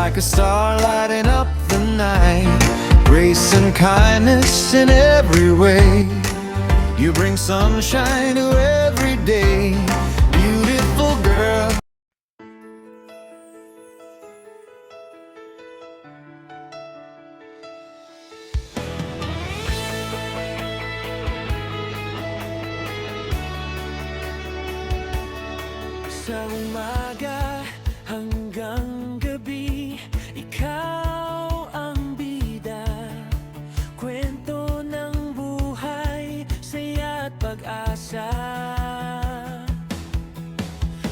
like a star lighting up the night. Grace and kindness in every way. You bring sunshine to every day. Beautiful girl. Sa umaga hanggang gabi, ikaw ang bida. Kwento ng buhay, saya at pag-asa.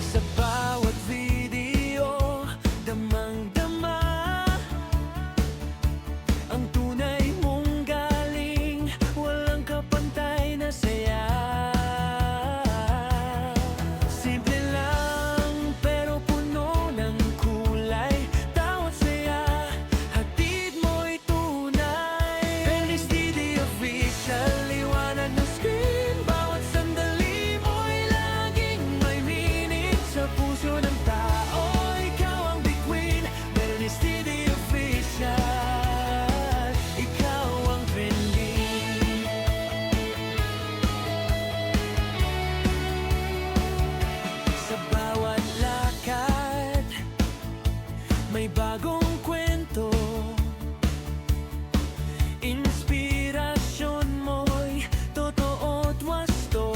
Sa bawat video, damang-dama ang tunay mong galing, walang kapantay na saya. May bagong kwento, inspirasyon mo'y totoo at wasto.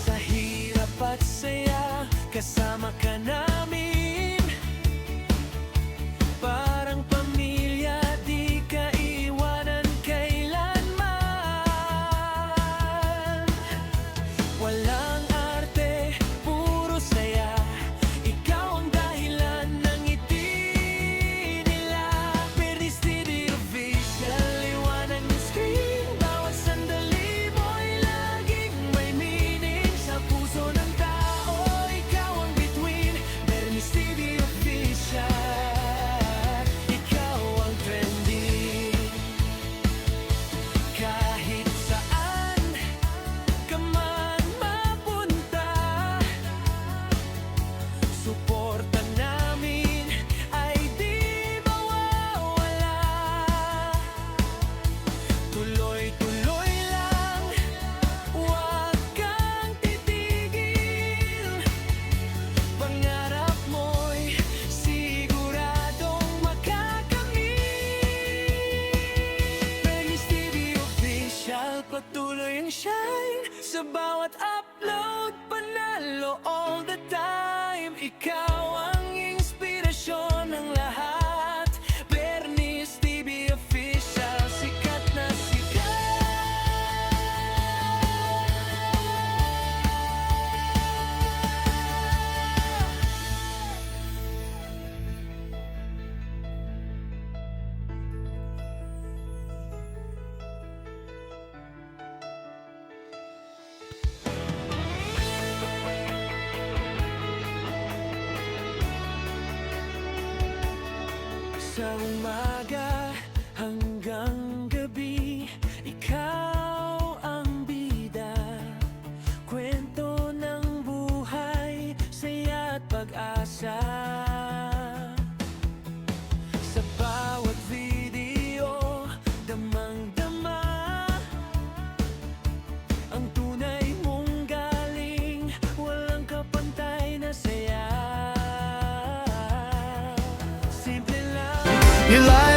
Sa hirap at saya, kasama ka namin. Parang pamilya, di ka iwanan kailanman. Walang arte, puro saya. Patuloy ang shine sa bawat upload, panalo all the time. Ikaw ang inspirasyon ng lahat. Bernice TV Official, sikat na sikat. Sa umaga hanggang gabi, ikaw ang bida. Kwento ng buhay, saya at pag-asa. Sa bawat video, damang-dama ang tunay mong galing, walang kapantay na saya. You lie